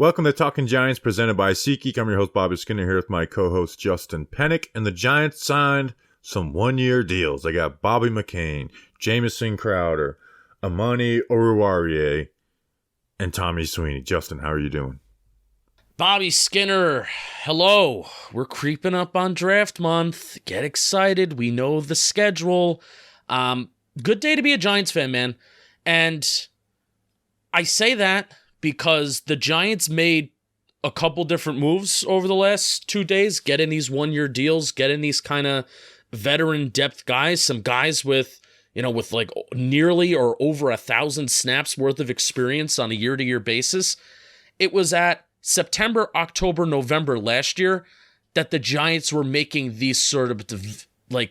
Welcome to Talking Giants, presented by SeatGeek. I'm your host, Bobby Skinner, here with my co-host, Justin Pennick. And the Giants signed some one-year deals. They got Bobby McCain, Jamison Crowder, Amani Oruwariye, and Tommy Sweeney. Justin, how are you doing? Bobby Skinner, hello. We're creeping up on draft month. Get excited. We know the schedule. Good day to be a Giants fan, man. And I say that because the Giants made a couple different moves over the last 2 days, getting these one-year deals, getting these kind of veteran depth guys, some guys with like nearly or over 1,000 snaps worth of experience on a year-to-year basis. It was at September, October, November last year that the Giants were making these sort of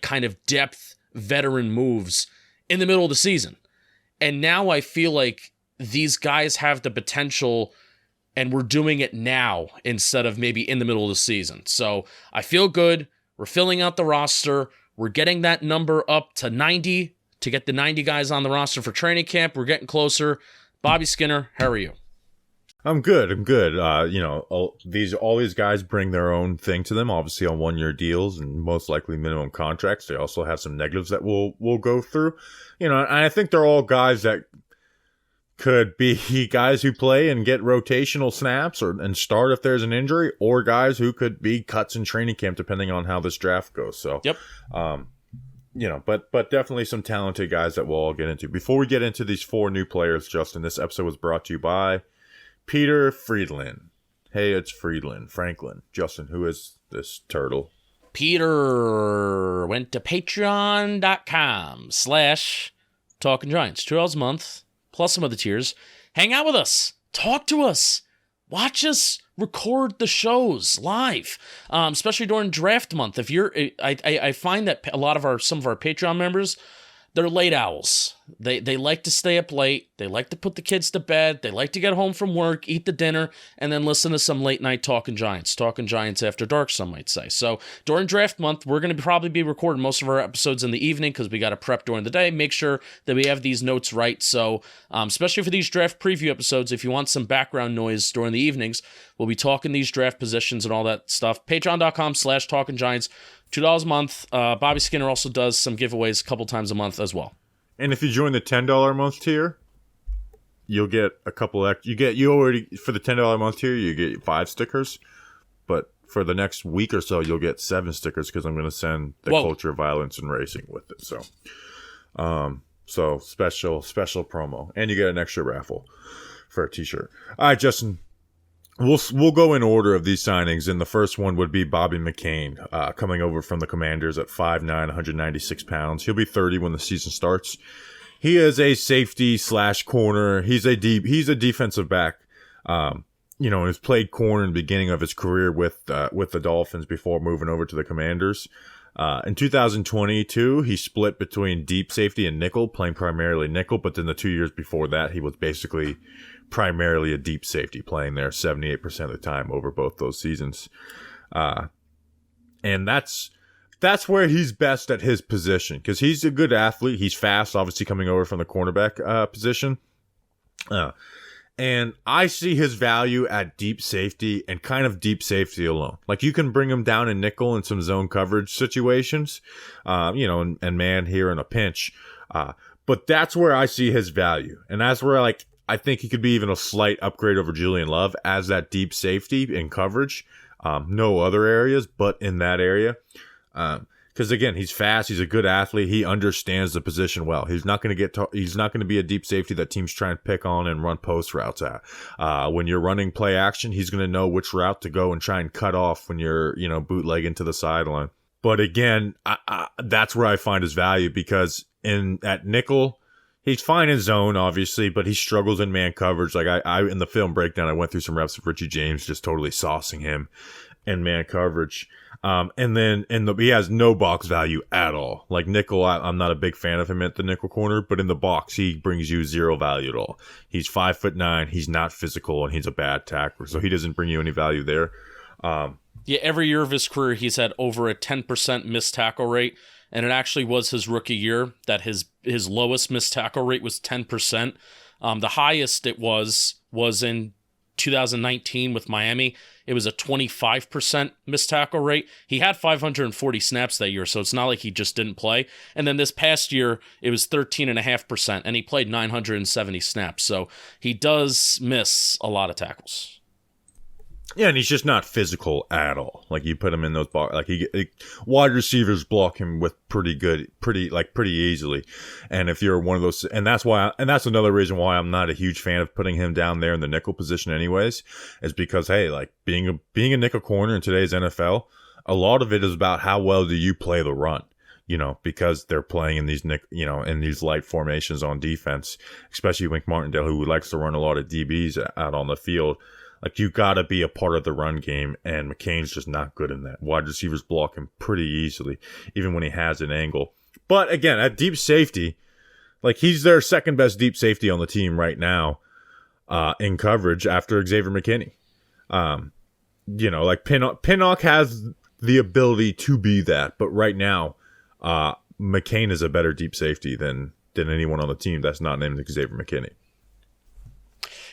kind of depth veteran moves in the middle of the season. And now I feel like these guys have the potential, and we're doing it now instead of maybe in the middle of the season. So I feel good. We're filling out the roster. We're getting that number up to 90 to get the 90 guys on the roster for training camp. We're getting closer. Bobby Skinner, how are you? I'm good. All these guys bring their own thing to them, obviously on one-year deals and most likely minimum contracts. They also have some negatives that we'll go through. And I think they're all guys that could be guys who play and get rotational snaps and start if there's an injury, or guys who could be cuts in training camp depending on how this draft goes. So, yep. But definitely some talented guys that we'll all get into. Before we get into these four new players, Justin, this episode was brought to you by Peter Friedland. Hey, it's Franklin. Justin, who is this turtle? Peter went to patreon.com/Talking Giants. $2 a month, plus some other tiers. Hang out with us. Talk to us. Watch us record the shows live, especially during draft month. If you're, I find that some of our Patreon members, they're late owls. They like to stay up late. They like to put the kids to bed. They like to get home from work, eat the dinner, and then listen to some late night Talking Giants after dark, some might say. So during draft month, we're going to probably be recording most of our episodes in the evening because we got to prep during the day, make sure that we have these notes right. So especially for these draft preview episodes, if you want some background noise during the evenings, we'll be talking these draft positions and all that stuff. Patreon.com/Talking Giants. $2 a month. Bobby Skinner also does some giveaways a couple times a month as well. And if you join the $10 a month tier, you'll get a couple for the $10 a month tier, you get 5 stickers. But for the next week or so, you'll get 7 stickers because I'm going to send the Culture of Violence and Racing with it. So special promo. And you get an extra raffle for a t-shirt. All right, Justin. We'll go in order of these signings, and the first one would be Bobby McCain, coming over from the Commanders at 5'9", 196 pounds. He'll be 30 when the season starts. He is a safety / corner. He's a defensive back. He's played corner in the beginning of his career with the Dolphins before moving over to the Commanders. In 2022, he split between deep safety and nickel, playing primarily nickel, but then the 2 years before that, he was basically primarily a deep safety, playing there 78% of the time over both those seasons. And that's where he's best at his position, because he's a good athlete. He's fast, obviously coming over from the cornerback position. And I see his value at deep safety and kind of deep safety alone. Like, you can bring him down in nickel in some zone coverage situations, and man here in a pinch. But that's where I see his value. And that's where, I think he could be even a slight upgrade over Julian Love as that deep safety in coverage. No other areas, but in that area. Because again, he's fast. He's a good athlete. He understands the position well. He's not going to be a deep safety that teams try and pick on and run post routes at. When you're running play action, he's going to know which route to go and try and cut off when you're, bootlegging to the sideline. But again, that's where I find his value, because at nickel, he's fine in zone, obviously, but he struggles in man coverage. Like I in the film breakdown, I went through some reps of Richie James just totally saucing him in man coverage. And then he has no box value at all. Like nickel, I'm not a big fan of him at the nickel corner, but in the box, he brings you zero value at all. He's 5'9", he's not physical, and he's a bad tackler, so he doesn't bring you any value there. Yeah, every year of his career, he's had over a 10% missed tackle rate. And it actually was his rookie year that his lowest missed tackle rate was 10%. The highest it was in 2019 with Miami, it was a 25% missed tackle rate. He had 540 snaps that year, so it's not like he just didn't play. And then this past year, it was 13.5%, and he played 970 snaps. So he does miss a lot of tackles. Yeah, and he's just not physical at all. Like, you put him in those wide receivers block him with pretty easily. And if you're one of those, and that's another reason why I'm not a huge fan of putting him down there in the nickel position, anyways, is because, hey, like, being a nickel corner in today's NFL, a lot of it is about how well do you play the run. Because they're playing in these in these light formations on defense, especially Wink Martindale, who likes to run a lot of DBs out on the field. Like, you got to be a part of the run game, and McCain's just not good in that. Wide receivers block him pretty easily, even when he has an angle. But, again, at deep safety, like, he's their second best deep safety on the team right now in coverage after Xavier McKinney. Like, Pinnock has the ability to be that, but right now, McCain is a better deep safety than anyone on the team that's not named Xavier McKinney.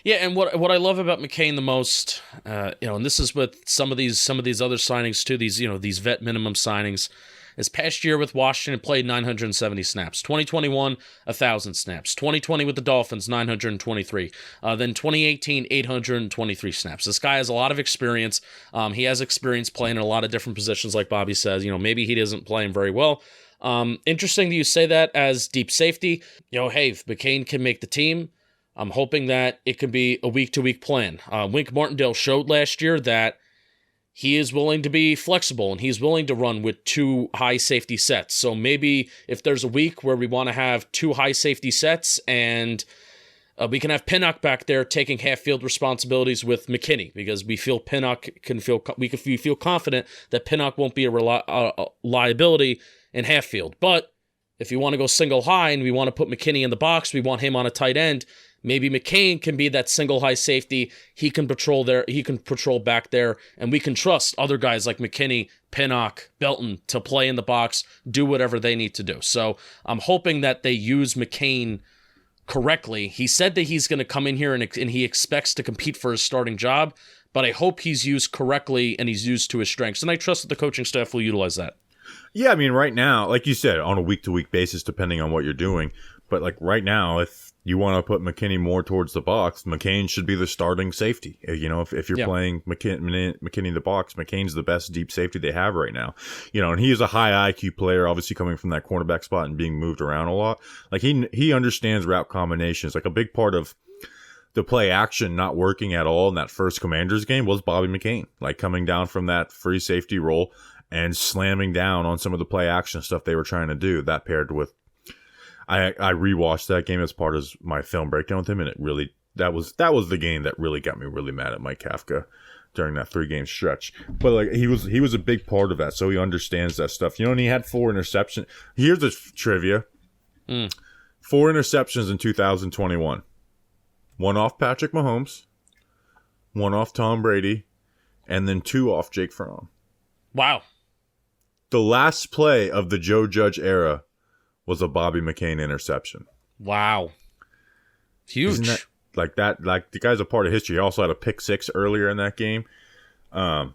Yeah, and what I love about McCain the most, and this is with some of these other signings too, these vet minimum signings. His past year with Washington played 970 snaps. 2021, 1,000 snaps. 2020 with the Dolphins, 923. Then 2018, 823 snaps. This guy has a lot of experience. He has experience playing in a lot of different positions, like Bobby says. Maybe he doesn't play him very well. Interesting that you say that as deep safety. Hey, if McCain can make the team, I'm hoping that it can be a week-to-week plan. Wink Martindale showed last year that he is willing to be flexible and he's willing to run with 2 high safety sets. So maybe if there's a week where we want to have 2 high safety sets and we can have Pinnock back there taking half field responsibilities with McKinney, because we feel we feel confident that Pinnock won't be a liability in half field. But if you want to go single high and we want to put McKinney in the box, we want him on a tight end, maybe McCain can be that single high safety. He can patrol there. He can patrol back there, and we can trust other guys like McKinney, Pinnock, Belton to play in the box, do whatever they need to do. So I'm hoping that they use McCain correctly. He said that he's going to come in here and he expects to compete for his starting job, but I hope he's used correctly and he's used to his strengths, and I trust that the coaching staff will utilize that. Yeah, I mean, right now, like you said, on a week-to-week basis, depending on what you're doing. But, like, right now, if you want to put McKinney more towards the box, McCain should be the starting safety. If you're playing McKinney in the box, McCain's the best deep safety they have right now. And he is a high IQ player, obviously coming from that cornerback spot and being moved around a lot. Like, he understands route combinations. Like, a big part of the play action not working at all in that first Commanders game was Bobby McCain, like, coming down from that free safety role and slamming down on some of the play action stuff they were trying to do. That paired with, I rewatched that game as part of my film breakdown with him, and it really, that was the game that really got me really mad at Mike Kafka during that 3-game stretch. But like, he was a big part of that, so he understands that stuff. And he had 4 interceptions. Here's the trivia: 4 interceptions in 2021. 1 off Patrick Mahomes, 1 off Tom Brady, and then 2 off Jake Fromm. Wow. The last play of the Joe Judge era was a Bobby McCain interception. Wow. Huge. Isn't that, like the guy's a part of history. He also had a pick 6 earlier in that game. And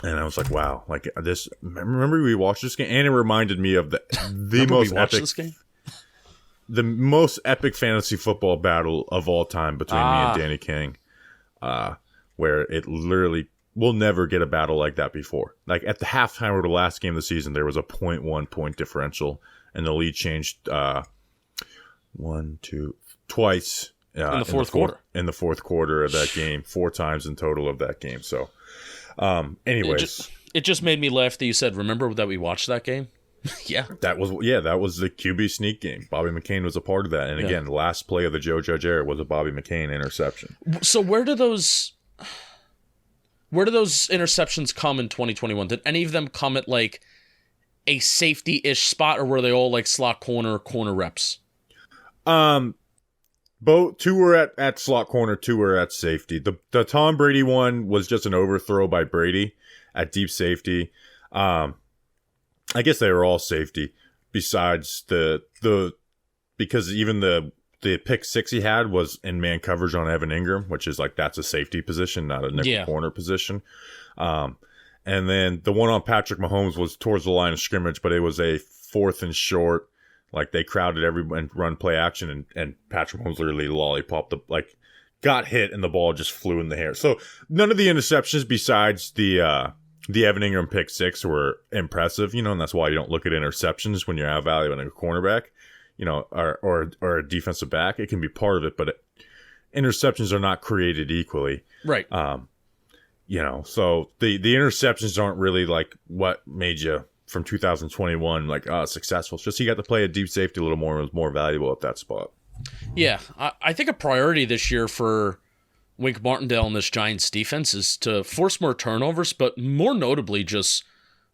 I was like, wow. Like, this, remember we watched this game? And it reminded me of the most epic, this game? The most epic fantasy football battle of all time between me and Danny King. Where it literally, we'll never get a battle like that before. Like, at the halftime of the last game of the season, there was a 0.1 point differential, and the lead changed twice in the fourth quarter. In the fourth quarter of that game, 4 times in total of that game. So, anyways, it just made me laugh that you said, "Remember that we watched that game?" Yeah, that was the QB sneak game. Bobby McCain was a part of that, and again, the last play of the Joe Judge era was a Bobby McCain interception. So where do those interceptions come in 2021? Did any of them come at like a safety-ish spot, or were they all like slot corner reps? Both 2 were at slot corner, 2 were at safety. The Tom Brady one was just an overthrow by Brady at deep safety. I guess they were all safety besides because even the the pick 6 he had was in man coverage on Evan Ingram, which is like that's a safety position, not a nickel corner position. And then the one on Patrick Mahomes was towards the line of scrimmage, but it was a 4th and short. Like they crowded everyone, run play action, and Patrick Mahomes literally lollipopped got hit and the ball just flew in the air. So none of the interceptions besides the Evan Ingram pick 6 were impressive, and that's why you don't look at interceptions when you're evaluating a cornerback, or a defensive back. It can be part of it, but interceptions are not created equally. Right. So the interceptions aren't really like what made you from 2021 successful. It's just he got to play a deep safety a little more and was more valuable at that spot. Yeah, I think a priority this year for Wink Martindale and this Giants defense is to force more turnovers, but more notably just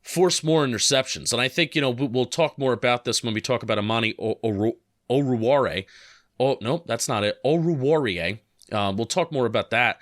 force more interceptions. And I think, we'll talk more about this when we talk about Amani Oruwariye. Oh, no, that's not it. Oruwariye. We'll talk more about that.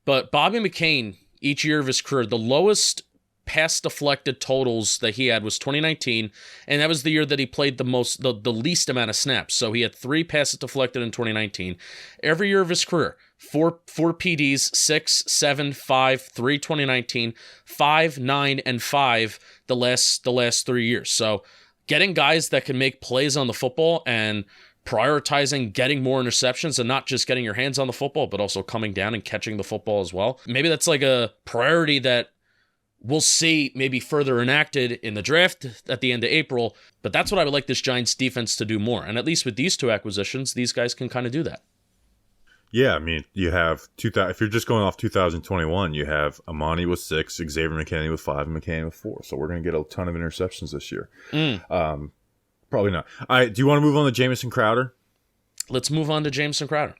But Bobby McCain, each year of his career, the lowest pass deflected totals that he had was 2019, and that was the year that he played the least amount of snaps. So he had 3 passes deflected in 2019. Every year of his career, 4 PDs, 6, 7, 5, 3 2019, 5, 9, and 5 the last 3 years. So getting guys that can make plays on the football and prioritizing getting more interceptions and not just getting your hands on the football, but also coming down and catching the football as well. Maybe that's like a priority that we'll see maybe further enacted in the draft at the end of April, but that's what I would like this Giants defense to do more. And at least with these 2 acquisitions, these guys can kind of do that. Yeah, I mean, you have if you're just going off 2021, you have Amani with 6, Xavier McKinney with 5, and McCain with 4. So we're going to get a ton of interceptions this year. Probably not. All right, do you want to move on to Jamison Crowder? Let's move on to Jamison Crowder.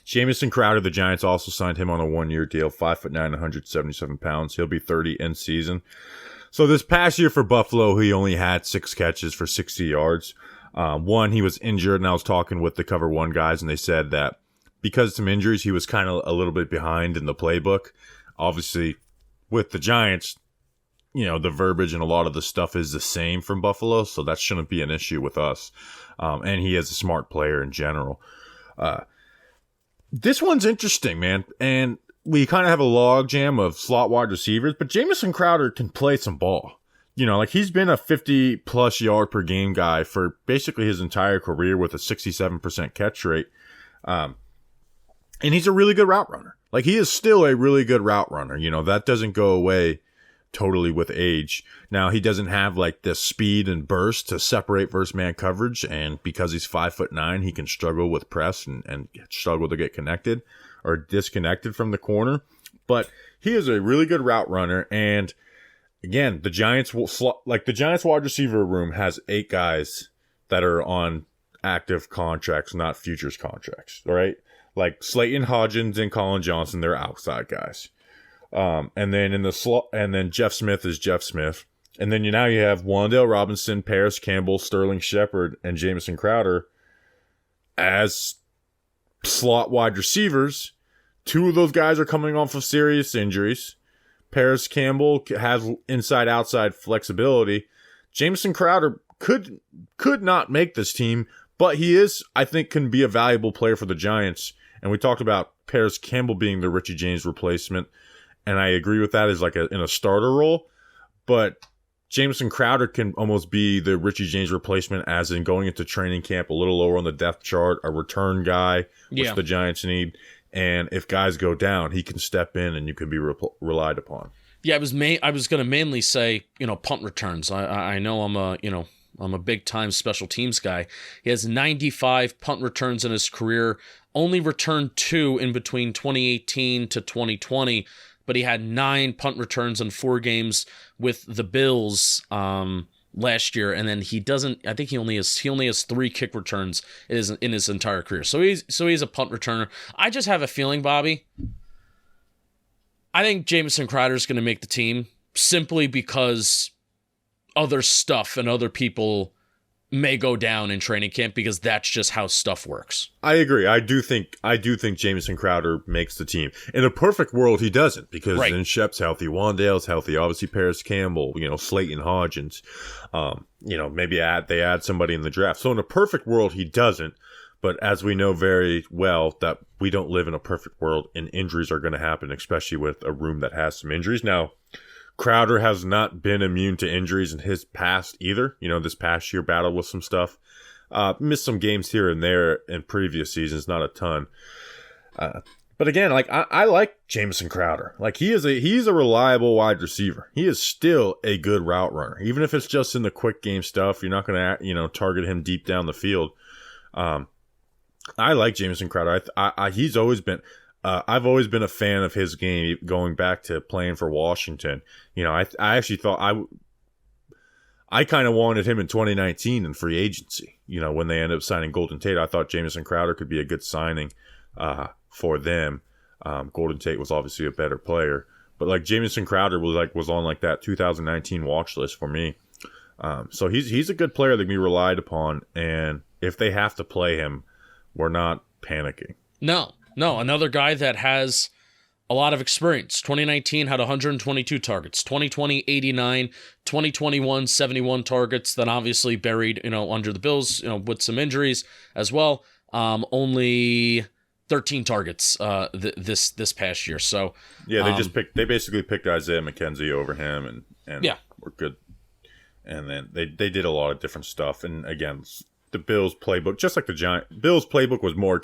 Jamison Crowder, the Giants also signed him on a 1-year deal, 5'9", 177 pounds. He'll be 30 in season. So this past year for Buffalo, he only had 6 catches for 60 yards. One, he was injured, and I was talking with the Cover 1 guys, and they said that because of some injuries, he was kind of a little bit behind in the playbook. Obviously, with the Giants, the verbiage and a lot of the stuff is the same from Buffalo, so that shouldn't be an issue with us. And he is a smart player in general. This one's interesting, man. And we kind of have a log jam of slot wide receivers, but Jamison Crowder can play some ball. He's been a 50-plus yard per game guy for basically his entire career with a 67% catch rate. And he's a really good route runner. He is still a really good route runner. That doesn't go away totally with age. Now, he doesn't have the speed and burst to separate versus man coverage, and because he's 5'9", he can struggle with press and struggle to get connected or disconnected from the corner. But he is a really good route runner, and again, the Giants wide receiver room has 8 guys that are on active contracts, not futures contracts. All right, Slayton Hodgins and Colin Johnson, they're outside guys. And then in the slot, and then Jeff Smith is Jeff Smith. And then you have Wan'Dale Robinson, Paris Campbell, Sterling Shepard, and Jamison Crowder as slot wide receivers. 2 of those guys are coming off of serious injuries. Paris Campbell has inside-outside flexibility. Jamison Crowder could not make this team, but he is, I think, can be a valuable player for the Giants. And we talked about Paris Campbell being the Richie James replacement. And I agree with that as in a starter role. But Jamison Crowder can almost be the Richie James replacement, as in going into training camp a little lower on the depth chart, a return guy, which the Giants need. And if guys go down, he can step in and you can be relied upon. Yeah, I was going to mainly say, punt returns. I know I'm a big time special teams guy. He has 95 punt returns in his career, only returned 2 in between 2018 to 2020. But he had 9 punt returns in 4 games with the Bills last year, and then he doesn't. I think he only has 3 kick returns in his entire career. So he's a punt returner. I just have a feeling, Bobby. I think Jamison Crowder is going to make the team simply because other stuff and other people may go down in training camp, because that's just how stuff works. I agree. I do think Jamison Crowder makes the team. In a perfect world, he doesn't, because then Shep's healthy, Wan'Dale's healthy, obviously Paris Campbell, Slayton Hodgins, maybe they add somebody in the draft. So in a perfect world, he doesn't. But as we know very well that we don't live in a perfect world and injuries are going to happen, especially with a room that has some injuries. Now, Crowder has not been immune to injuries in his past either. This past year battled with some stuff. Missed some games here and there in previous seasons, not a ton. But again, like I like Jamison Crowder. Like he's a reliable wide receiver. He is still a good route runner, even if it's just in the quick game stuff. You're not going to target him deep down the field. I like Jamison Crowder. He's always been. I've always been a fan of his game, going back to playing for Washington. I actually thought I kind of wanted him in 2019 in free agency. When they ended up signing Golden Tate, I thought Jamison Crowder could be a good signing for them. Golden Tate was obviously a better player, but like Jamison Crowder was on like that 2019 watch list for me. So he's a good player that can be relied upon, and if they have to play him, we're not panicking. No, another guy that has a lot of experience. 2019 had 122 targets. 2020, 89. 2021, 71 targets. Then obviously buried, under the Bills, with some injuries as well. Only 13 targets this past year. So yeah, they basically picked Isaiah McKenzie over him, and yeah, we're good. And then they did a lot of different stuff. And again, the Bills playbook, just like the Bills playbook, was more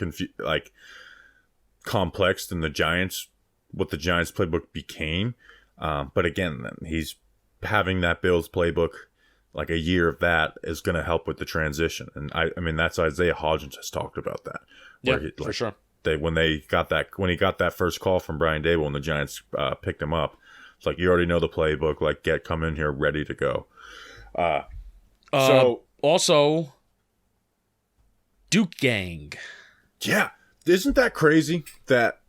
complex than the Giants. What the Giants playbook became. But again, he's having that Bills playbook, like a year of that is going to help with the transition. And I mean, that's Isaiah Hodgins has talked about that. Yeah, for sure. When he got that first call from Brian Dable and the Giants picked him up, it's like, you already know the playbook, like come in here ready to go. So also Duke Gang. Yeah. Isn't that crazy that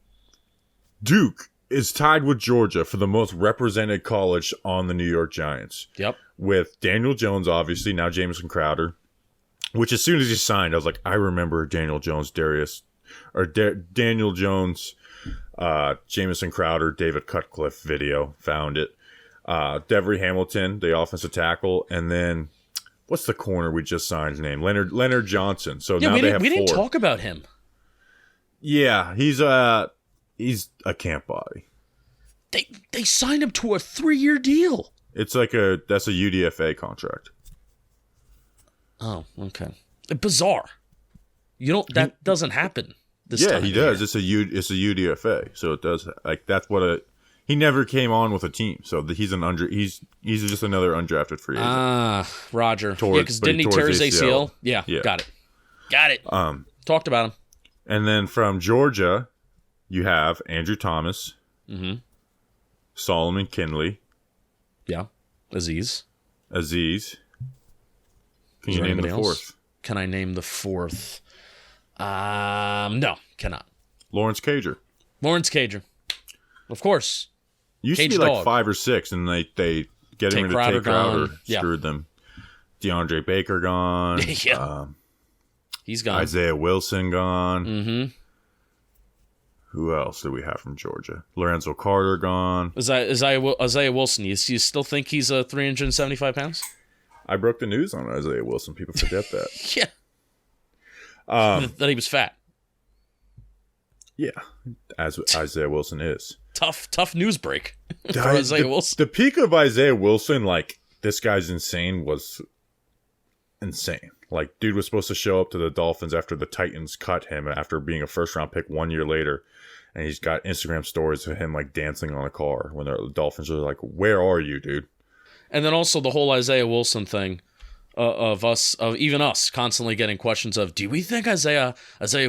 Duke is tied with Georgia for the most represented college on the New York Giants? Yep. With Daniel Jones, obviously, now Jamison Crowder, which as soon as he signed, I was like, I remember Daniel Jones, Daniel Jones, Jamison Crowder, David Cutcliffe video, found it. Devery Hamilton, the offensive tackle, and then what's the corner we just signed name? Leonard Johnson. So now they have four. We didn't talk about him. Yeah, he's a camp body. They signed him to a 3-year deal. It's like that's a UDFA contract. Oh, okay. Bizarre. That doesn't happen. Yeah, he does. It's a UDFA, so it does. Like that's what he never came on with a team, so he's he's just another undrafted free agent. Roger. Because didn't he tear his ACL? Yeah, got it. Talked about him. And then from Georgia, you have Andrew Thomas, Solomon Kinley. Yeah. Aziz. Can you name the fourth? Can I name the fourth? No, cannot. Lawrence Cager. Of course. Used to be like 5 or 6, and they get him into Tate Crowder. Screwed them. DeAndre Baker gone. Yeah. He's gone. Isaiah Wilson gone. Mm-hmm. Who else do we have from Georgia? Lorenzo Carter gone. Isaiah Wilson. You still think he's 375 pounds? I broke the news on Isaiah Wilson. People forget that. Yeah. That he was fat. Yeah, as Isaiah Wilson is. Tough news break for Isaiah Wilson. The peak of Isaiah Wilson, like, this guy's insane, was insane. Like, dude was supposed to show up to the Dolphins after the Titans cut him after being a first-round pick 1 year later. And he's got Instagram stories of him, like, dancing on a car when the Dolphins are like, where are you, dude? And then also the whole Isaiah Wilson thing of even us constantly getting questions of, do we think Isaiah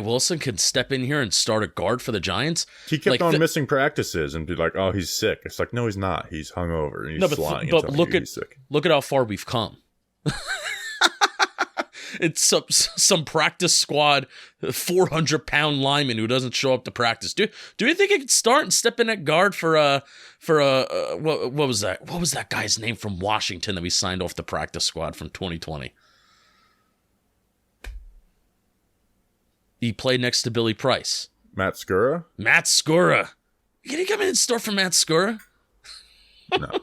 Wilson can step in here and start a guard for the Giants? He kept on missing practices and be like, oh, he's sick. It's like, no, he's not. He's hungover. And he's lying. But look at how far we've come. It's some practice squad 400-pound lineman who doesn't show up to practice. Do you think he could start and step in at guard for what was that? What was that guy's name from Washington that we signed off the practice squad from 2020? He played next to Billy Price. Matt Skura. Can you come in and start for Matt Skura? No.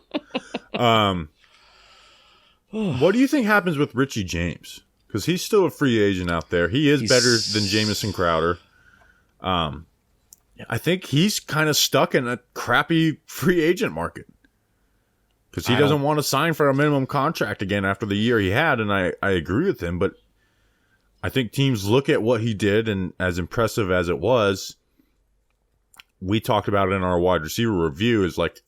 What do you think happens with Richie James? because he's still a free agent out there. He's better than Jamison Crowder. I think he's kind of stuck in a crappy free agent market because he doesn't want to sign for a minimum contract again after the year he had, and I agree with him, but I think teams look at what he did, and as impressive as it was, we talked about it in our wide receiver review, is like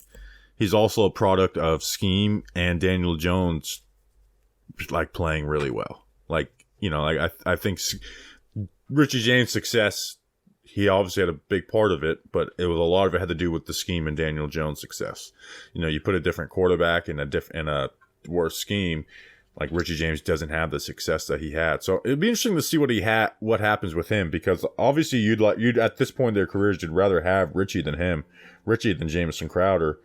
he's also a product of scheme and Daniel Jones like playing really well. Like, you know, like I think Richie James' success, he obviously had a big part of it, but a lot of it had to do with the scheme and Daniel Jones' success. You know, you put a different quarterback in a worse scheme, like Richie James doesn't have the success that he had. So it'd be interesting to see what happens with him, because obviously you'd at this point in their careers, you'd rather have Richie than Jamison Crowder.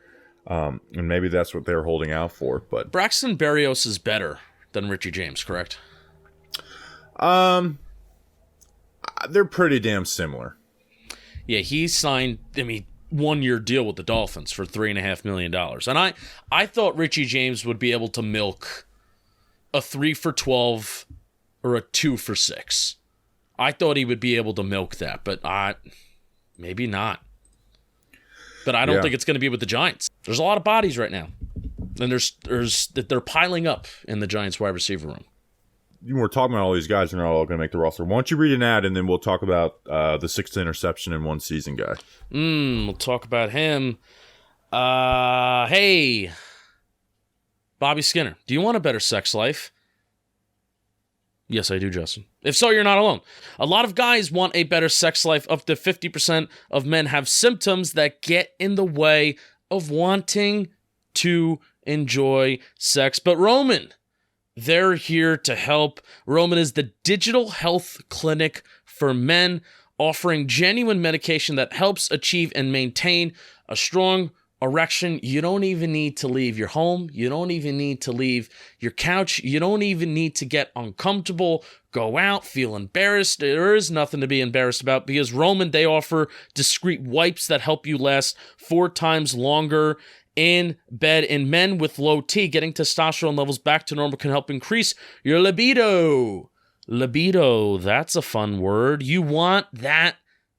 And maybe that's what they're holding out for. But Braxton Berrios is better than Richie James, correct? They're pretty damn similar. Yeah, he signed, 1-year deal with the Dolphins for $3.5 million. And I thought Richie James would be able to milk a 3 for 12 or a 2 for 6. I thought he would be able to milk that, but maybe not. But I don't think it's going to be with the Giants. There's a lot of bodies right now, and they're piling up in the Giants wide receiver room. We're talking about all these guys, and they're all going to make the roster. Why don't you read an ad, and then we'll talk about the 6th interception in one season guy. We'll talk about him. Hey, Bobby Skinner, do you want a better sex life? Yes, I do, Justin. If so, you're not alone. A lot of guys want a better sex life. Up to 50% of men have symptoms that get in the way of wanting to enjoy sex. But Roman, they're here to help. Roman is the digital health clinic for men, offering genuine medication that helps achieve and maintain a strong erection. You don't even need to leave your home. You don't even need to leave your couch. You don't even need to get uncomfortable, go out, feel embarrassed. There is nothing to be embarrassed about, because Roman, they offer discreet wipes that help you last 4 times longer in bed. In men with low T, getting testosterone levels back to normal can help increase your libido. Libido, that's a fun word. You want that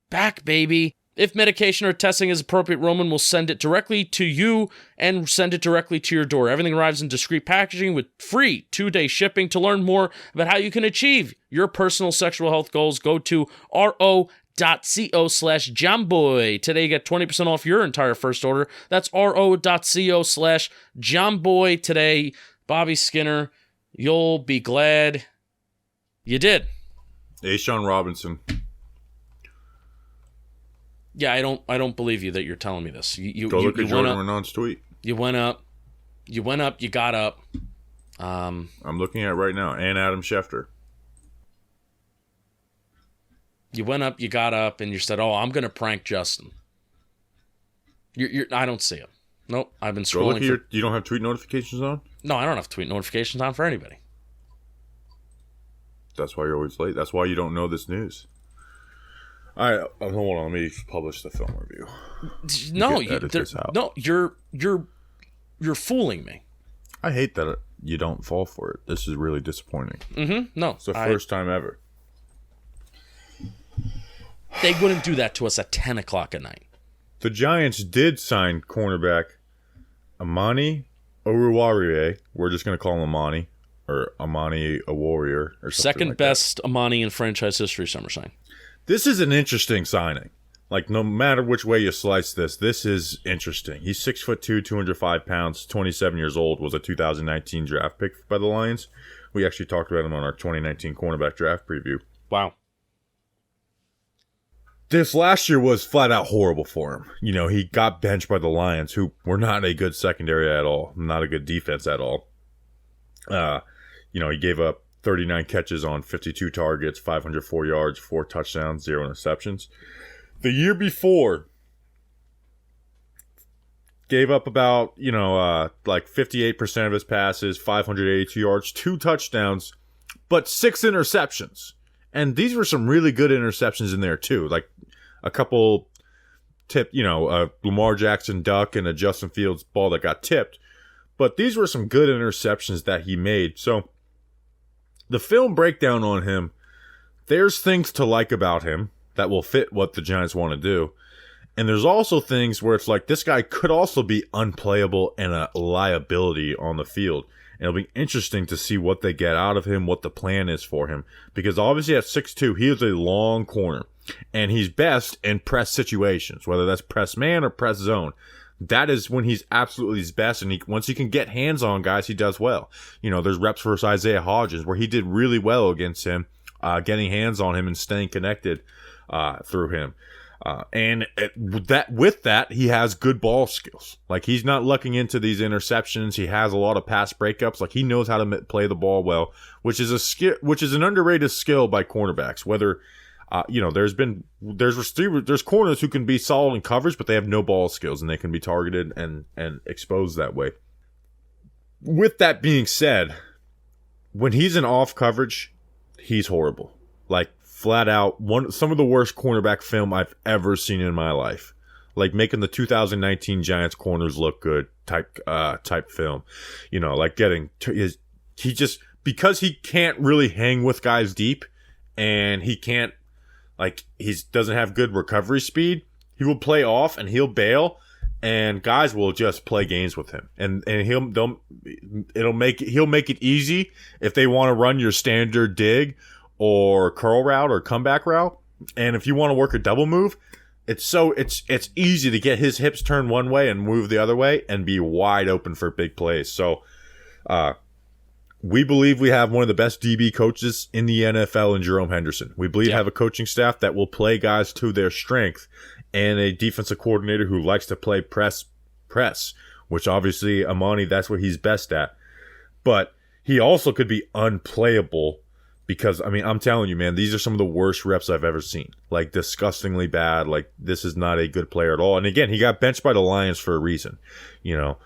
back, baby. If medication or testing is appropriate, Roman will send it directly to you and send it directly to your door. Everything arrives in discreet packaging with free 2-day shipping. To learn more about how you can achieve your personal sexual health goals, go to ro.co/Jomboy. Today you get 20% off your entire first order. That's ro.co/Jomboy today. Bobby Skinner, you'll be glad you did. Ashawn Robinson. Yeah, I don't believe you that you're telling me this. You Go look at Jordan up, Renon's tweet. You went up, you got up. I'm looking at it right now. And Adam Schefter. You went up, you got up, and you said, "Oh, I'm going to prank Justin." I don't see him. Nope, I've been scrolling. You don't have tweet notifications on? No, I don't have tweet notifications on for anybody. That's why you're always late. That's why you don't know this news. All right, hold on. Let me publish the film review. No, you're fooling me. I hate that you don't fall for it. This is really disappointing. No, it's the first time ever. They wouldn't do that to us at 10 o'clock at night. The Giants did sign cornerback Amani Oruwariye. We're just going to call him Amani, or Amani Oruwariye, or something second like best Amani in franchise history, some are saying. This is an interesting signing. Like, no matter which way you slice this is interesting. He's 6'2", 205 pounds, 27 years old, was a 2019 draft pick by the Lions. We actually talked about him on our 2019 cornerback draft preview. Wow. This last year was flat out horrible for him. You know, he got benched by the Lions, who were not a good secondary at all, not a good defense at all. He gave up 39 catches on 52 targets, 504 yards, 4 touchdowns, 0 interceptions. The year before, gave up about, 58% of his passes, 582 yards, 2 touchdowns, but 6 interceptions. And these were some really good interceptions in there, too. Like a couple a Lamar Jackson duck and a Justin Fields ball that got tipped. But these were some good interceptions that he made. So the film breakdown on him, there's things to like about him that will fit what the Giants want to do. And there's also things where it's like this guy could also be unplayable and a liability on the field. And it'll be interesting to see what they get out of him, what the plan is for him. Because obviously at 6'2", he is a long corner. And he's best in press situations, whether that's press man or press zone. That is when he's absolutely his best. And once he can get hands on guys, he does well. You know, there's reps versus Isaiah Hodgins where he did really well against him, getting hands on him and staying connected through him. And with that, he has good ball skills. Like, he's not lucking into these interceptions. He has a lot of pass breakups. Like, he knows how to play the ball well, which is an underrated skill by cornerbacks. Whether, there's corners who can be solid in coverage, but they have no ball skills and they can be targeted and exposed that way. With that being said, when he's in off coverage, he's horrible. Like, flat out, some of the worst cornerback film I've ever seen in my life. Like making the 2019 Giants corners look good type film. You know, like because he can't really hang with guys deep, and he doesn't have good recovery speed. He will play off and he'll bail, and guys will just play games with him. And he'll make it easy if they want to run your standard dig or curl route or comeback route. And if you want to work a double move, it's easy to get his hips turned one way and move the other way and be wide open for big plays. So we believe we have one of the best DB coaches in the NFL in Jerome Henderson. We believe we have a coaching staff that will play guys to their strength, and a defensive coordinator who likes to play press, which obviously Amani, that's what he's best at. But he also could be unplayable. Because, I mean, I'm telling you, man, these are some of the worst reps I've ever seen. Like, disgustingly bad. Like, this is not a good player at all. And again, he got benched by the Lions for a reason. You know,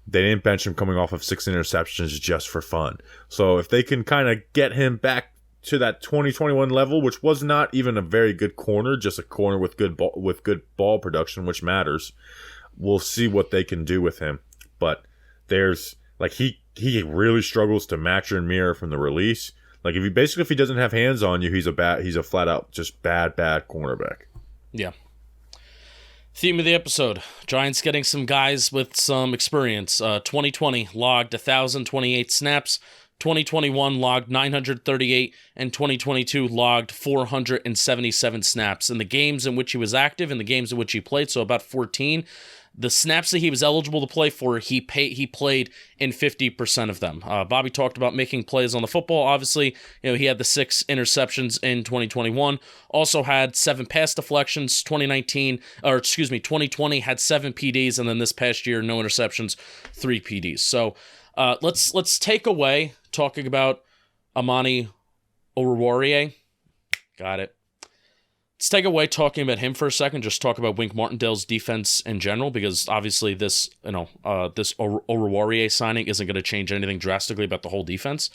they didn't bench him coming off of 6 interceptions just for fun. So if they can kind of get him back to that 2021 level, which was not even a very good corner, just a corner with good ball production, which matters, we'll see what they can do with him. But there's, like, he really struggles to match and mirror from the release. Like, if he doesn't have hands on you, he's a flat out just bad cornerback. Yeah. Theme of the episode: Giants getting some guys with some experience. 2020 logged 1,028 snaps. 2021 logged 938, and 2022 logged 477 snaps. In the games in which he was active, in the games in which he played, so about 14. The snaps that he was eligible to play for, he played in 50% of them. Bobby talked about making plays on the football. Obviously, he had the 6 interceptions in 2021. Also had 7 pass deflections. 2020 had 7 PDs, and then this past year, no interceptions, 3 PDs. So let's take away talking about Amani Oruwariye. Got it. Let's take away talking about him for a second. Just talk about Wink Martindale's defense in general, because obviously this Oruwariye signing isn't going to change anything drastically about the whole defense.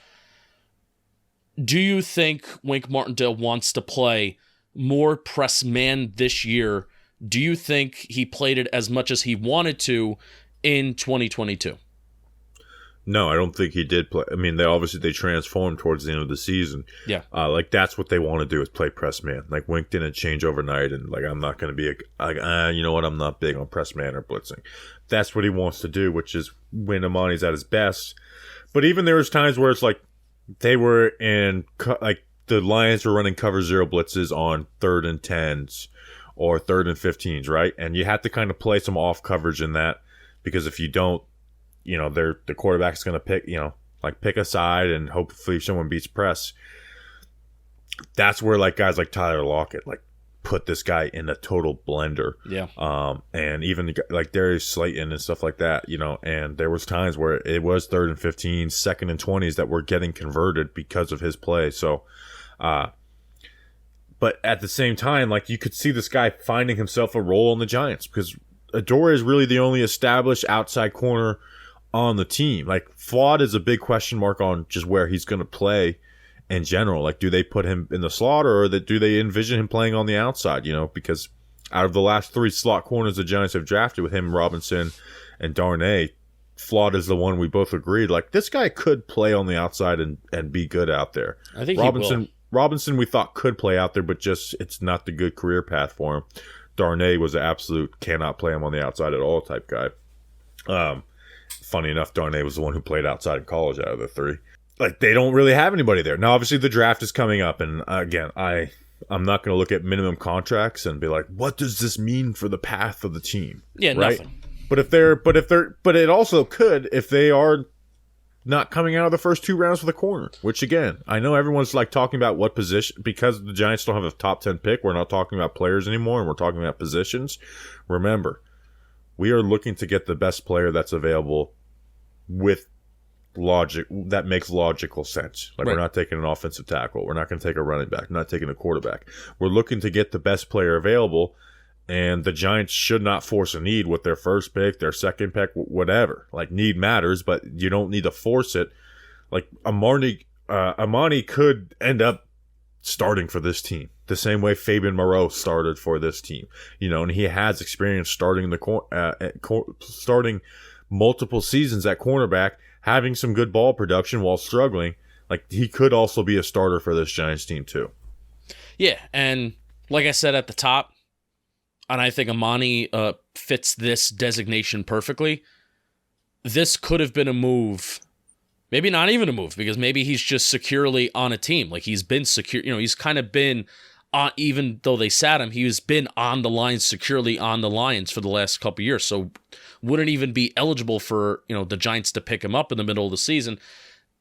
Do you think Wink Martindale wants to play more press man this year? Do you think he played it as much as he wanted to in 2022? No, I don't think he did play. I mean, they transformed towards the end of the season. Yeah. Like, that's what they want to do is play press man. Like, Wink didn't change overnight, and, like, I'm not going to be you know what, I'm not big on press man or blitzing. That's what he wants to do, which is when Amani's at his best. But even there was times where it's like they were in, like, the Lions were running cover 0 blitzes on 3rd and 10s or 3rd and 15s, right? And you had to kind of play some off coverage in that, because if you don't, the quarterback's going to pick a side and hopefully someone beats press. That's where, like, guys like Tyler Lockett, like, put this guy in a total blender. Yeah. And even like Darius Slayton and stuff like that, and there was times where it was 3rd and 15, 2nd and 20s that were getting converted because of his play. So, but at the same time, like, you could see this guy finding himself a role in the Giants, because Adore is really the only established outside corner on the team. Like, Flawed is a big question mark on just where he's going to play in general. Like, do they put him in the slot, or do they envision him playing on the outside? Because out of the last 3 slot corners the Giants have drafted, with him, Robinson, and Darnay, flawed is the one we both agreed. Like, this guy could play on the outside and be good out there. I think he will. Robinson, we thought could play out there, but just it's not the good career path for him. Darnay was an absolute cannot play him on the outside at all type guy. Funny enough, Darnay was the one who played outside in college out of the three. Like, they don't really have anybody there. Now, obviously, the draft is coming up, and again, I'm not going to look at minimum contracts and be like, what does this mean for the path of the team? Yeah, right? Nothing. But it also could if they are not coming out of the first 2 rounds for the corner, which again, I know everyone's like talking about what position, because the Giants don't have a top 10 pick. We're not talking about players anymore, and we're talking about positions. Remember, we are looking to get the best player that's available with logic that makes logical sense. Like, right. We're not taking an offensive tackle. We're not going to take a running back. We're not taking a quarterback. We're looking to get the best player available. And the Giants should not force a need with their first pick, their second pick, whatever. Like, need matters, but you don't need to force it. Like, Amani could end up starting for this team the same way Fabian Moreau started for this team. You know, and he has experience starting starting multiple seasons at cornerback, having some good ball production while struggling. Like, he could also be a starter for this Giants team too. Yeah, and like I said at the top, and I think Amani fits this designation perfectly. This could have been a move, maybe not even a move, because maybe he's just securely on a team. Like, he's been secure, you know, he's kind of been on, even though they sat him, he's been on the Lions, securely on the Lions for the last couple of years. So wouldn't even be eligible for, you know, the Giants to pick him up in the middle of the season.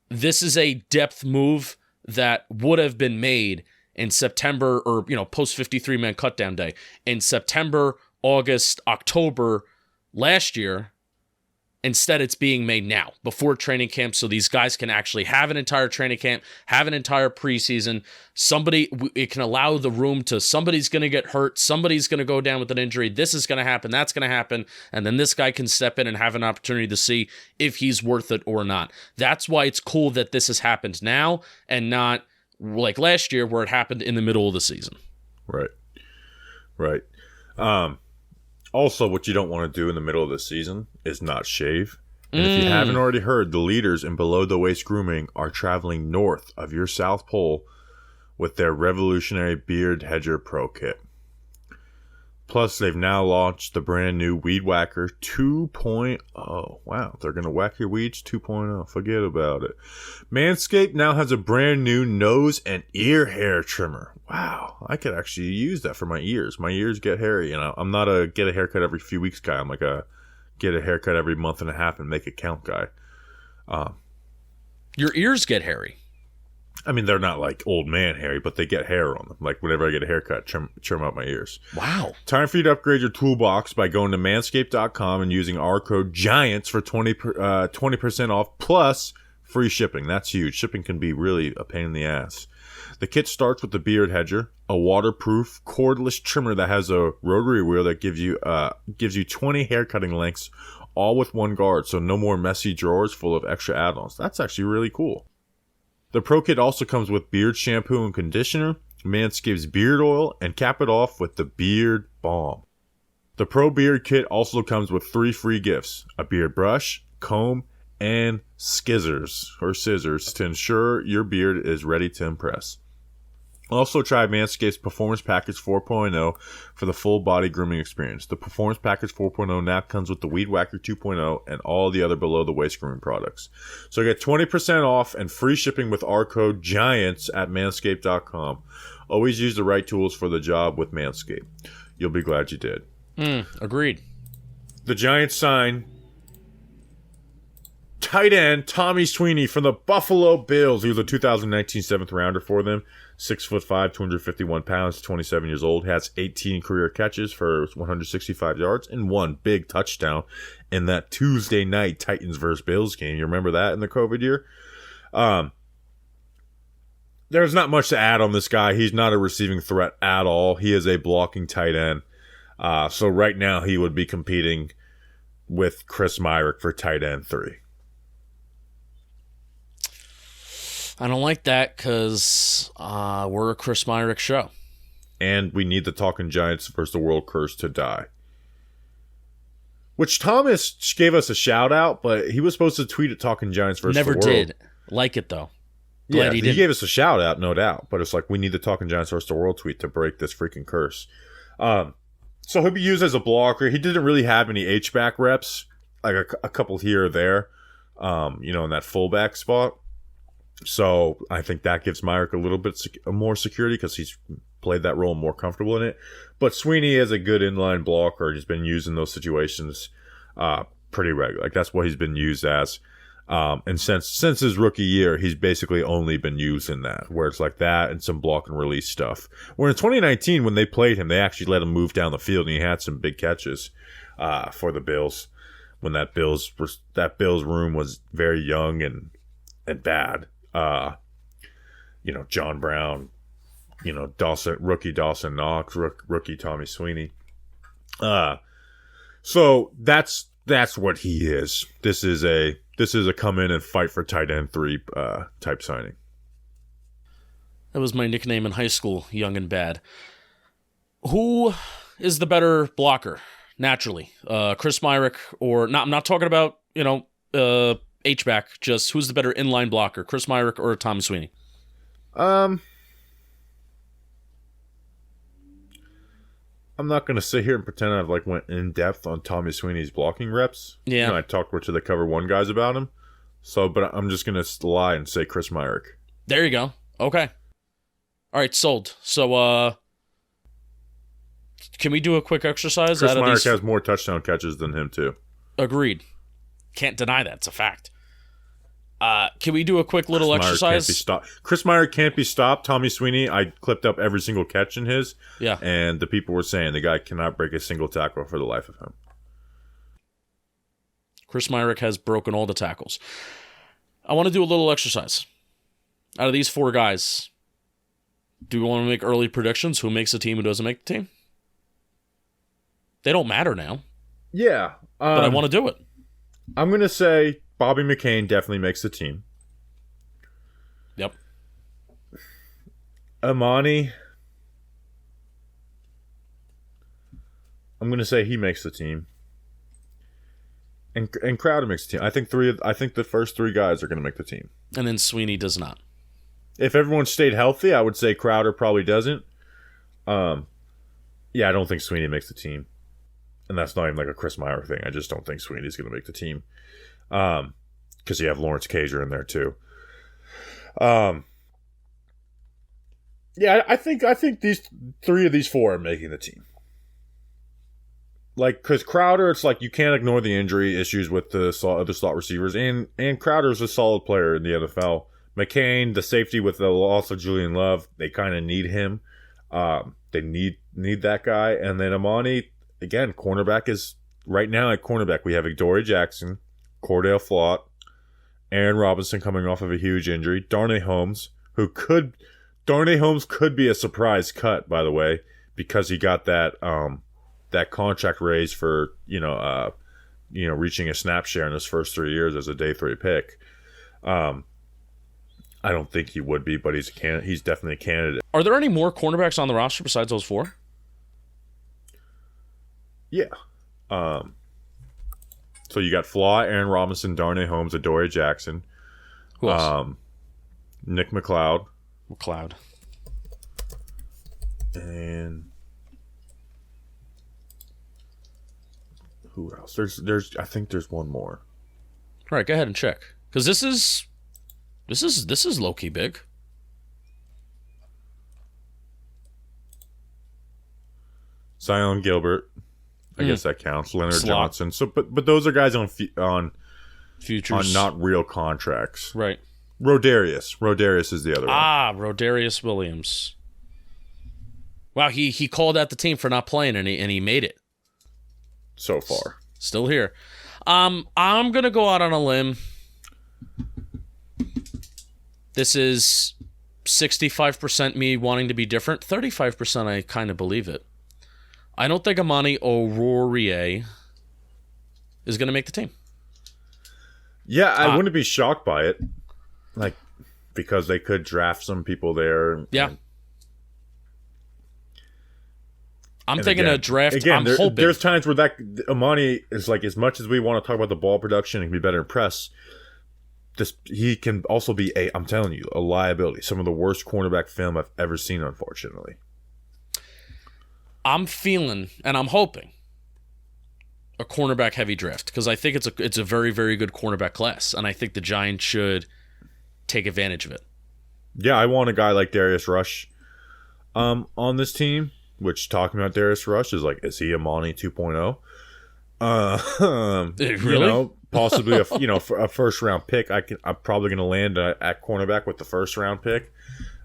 This is a depth move that would have been made in September, or, you know, post 53-man cutdown day in September, August, October last year. Instead, it's being made now, before training camp, so these guys can actually have an entire training camp, have an entire preseason. It can allow the room to, somebody's going to get hurt, somebody's going to go down with an injury, this is going to happen, that's going to happen, and then this guy can step in and have an opportunity to see if he's worth it or not. That's why it's cool that this has happened now, and not like last year where it happened in the middle of the season. Right. Also, what you don't want to do in the middle of the season is not shave. And if you haven't already heard, the leaders in below-the-waist grooming are traveling north of your South Pole with their revolutionary Beard Hedger Pro Kit. Plus, they've now launched the brand new Weed Whacker 2.0. Wow, they're going to whack your weeds 2.0. Forget about it. Manscaped now has a brand new nose and ear hair trimmer. Wow, I could actually use that for my ears. My ears get hairy, and I'm not a get a haircut every few weeks guy. I'm like a get a haircut every month and a half and make it count guy. Your ears get hairy. I mean, they're not like old man hairy, but they get hair on them. Like, whenever I get a haircut, trim out my ears. Wow. Time for you to upgrade your toolbox by going to manscaped.com and using our code GIANTS for 20% off plus free shipping. That's huge. Shipping can be really a pain in the ass. The kit starts with the Beard Hedger, a waterproof cordless trimmer that has a rotary wheel that gives you 20 hair cutting lengths, all with one guard, so no more messy drawers full of extra add-ons. That's actually really cool. The Pro Kit also comes with beard shampoo and conditioner, Manscaped's beard oil, and cap it off with the Beard Balm. The Pro Beard Kit also comes with 3 free gifts: a beard brush, comb, and scissors to ensure your beard is ready to impress. Also, try Manscaped's Performance Package 4.0 for the full body grooming experience. The Performance Package 4.0 now comes with the Weed Whacker 2.0 and all the other below the waist grooming products. So get 20% off and free shipping with our code GIANTS at manscaped.com. Always use the right tools for the job with Manscaped. You'll be glad you did. Agreed. The Giants sign tight end Tommy Sweeney from the Buffalo Bills. He was a 2019 7th rounder for them. 6'5", 251 pounds, 27 years old. Has 18 career catches for 165 yards and 1 big touchdown in that Tuesday night Titans versus Bills game. You remember that in the COVID year? There's not much to add on this guy. He's not a receiving threat at all. He is a blocking tight end. So right now he would be competing with Chris Myrick for tight end 3. I don't like that because we're a Chris Myrick show. And we need the Talking Giants versus the World Curse to die. Which Thomas gave us a shout out, but he was supposed to tweet at Talking Giants versus Never the World. did. Like it, though. Yeah, Glad he gave us a shout out, no doubt. But it's like, we need the Talking Giants versus the World tweet to break this freaking curse. So he'll be used as a blocker. He didn't really have any H-back reps, like a couple here or there, in that fullback spot. So I think that gives Myrick a little bit more security because he's played that role more comfortable in it. But Sweeney is a good inline blocker. He's been used in those situations pretty regular. Like, that's what he's been used as. And since his rookie year, he's basically only been used in that, where it's like that and some block and release stuff. Where in 2019, when they played him, they actually let him move down the field, and he had some big catches for the Bills when that Bills room was very young and bad. John Brown, rookie Dawson Knox, rookie Tommy Sweeney. So that's what he is. This is a come in and fight for tight end 3 type signing. That was my nickname in high school, Young and Bad. Who is the better blocker, naturally? Chris Myrick, or not? I'm not talking about, H-back, just who's the better inline blocker, Chris Myrick or Tom Sweeney? I'm not going to sit here and pretend I've went in depth on Tommy Sweeney's blocking reps. Yeah. I talked to the Cover 1 guys about him. But I'm just going to lie and say Chris Myrick. There you go. Okay. All right, sold. So, can we do a quick exercise? Chris Myrick has more touchdown catches than him, too. Agreed. Can't deny that. It's a fact. Can we do a quick little exercise? Chris Myrick can't be stopped. Tommy Sweeney, I clipped up every single catch in his. Yeah. And the people were saying the guy cannot break a single tackle for the life of him. Chris Myrick has broken all the tackles. I want to do a little exercise. Out of these 4 guys, do we want to make early predictions? Who makes the team, who doesn't make the team? They don't matter now. Yeah. But I want to do it. I'm going to say Bobby McCain definitely makes the team. Yep. Amani, I'm going to say he makes the team. And Crowder makes the team. I think the first 3 guys are going to make the team. And then Sweeney does not. If everyone stayed healthy, I would say Crowder probably doesn't. I don't think Sweeney makes the team. And that's not even like a Chris Myrick thing. I just don't think Sweeney's going to make the team. Because you have Lawrence Cager in there too. I think these 3 of these 4 are making the team. Because Crowder, it's like you can't ignore the injury issues with the other slot receivers, and Crowder's a solid player in the NFL. McCain, the safety with the loss of Julian Love, they kind of need him. They need that guy, and then Amani, again, cornerback is right now at cornerback. We have Adoree Jackson, Cordell Flott, Aaron Robinson coming off of a huge injury, Darnay Holmes could be a surprise cut, by the way, because he got that contract raise for reaching a snap share in his first 3 years as a day 3 pick. I don't think he would be, but he's definitely a candidate. Are there any more cornerbacks on the roster besides those 4? Yeah. So you got Flott, Aaron Robinson, Darnay Holmes, Adoree Jackson. Who else? Nick McLeod. And who else? I think there's one more. All right, go ahead and check. Because this is low-key big. Zion Gilbert. I guess that counts. Leonard Slot. Johnson. So, but those are guys on Futures. on not real contracts. Right. Rodarius is the other one. Rodarius Williams. Wow, he called out the team for not playing, and he made it. So far. Still here. I'm gonna go out on a limb. This is 65% me wanting to be different. 35% I kind of believe it. I don't think Amani Oruwariye is going to make the team. Yeah, I wouldn't be shocked by it. Because they could draft some people there. Yeah. I'm And thinking again, a draft. Again, I'm hoping. there's times where that Amani is like, as much as we want to talk about the ball production and be better in press, he can also be I'm telling you, a liability. Some of the worst cornerback film I've ever seen, unfortunately. I'm feeling and I'm hoping a cornerback heavy draft because I think it's a very, very good cornerback class, and I think the Giants should take advantage of it. Yeah, I want a guy like Darius Rush on this team. Which, talking about Darius Rush, is he Amani 2.0? Really? You know, possibly a first round pick. I'm probably going to land at cornerback with the first round pick.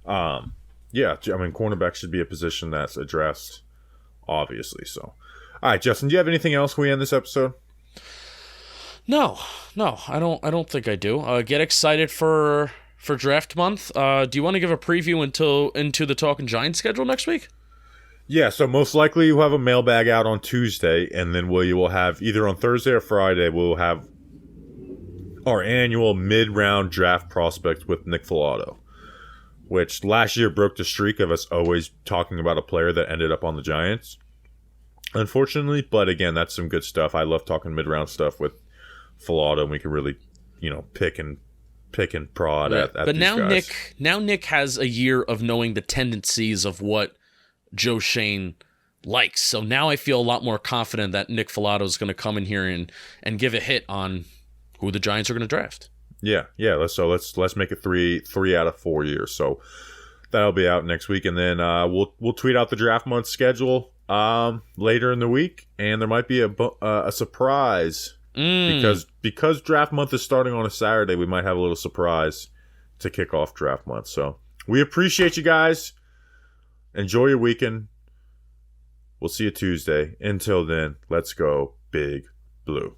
Yeah, I mean, cornerback should be a position that's addressed, obviously. So, all right, Justin, do you have anything else we end this episode? No, I don't think I do. Get excited for draft month. Do you want to give a preview into the Talking Giants schedule next week? Yeah, so most likely you'll have a mailbag out on Tuesday, and then we will have either on Thursday or Friday, we'll have our annual mid-round draft prospect with Nick Filato, which last year broke the streak of us always talking about a player that ended up on the Giants, unfortunately. But again, that's some good stuff. I love talking mid-round stuff with Filato, and we can really, pick and prod at but these now guys. Nick has a year of knowing the tendencies of what Joe Shane likes. So now I feel a lot more confident that Nick Filato is going to come in here and give a hit on who the Giants are going to draft. Yeah. Let's make it three out of 4 years. So that'll be out next week, and then we'll tweet out the draft month schedule later in the week, and there might be a surprise because draft month is starting on a Saturday. We might have a little surprise to kick off draft month. So we appreciate you guys. Enjoy your weekend. We'll see you Tuesday. Until then, let's go Big Blue.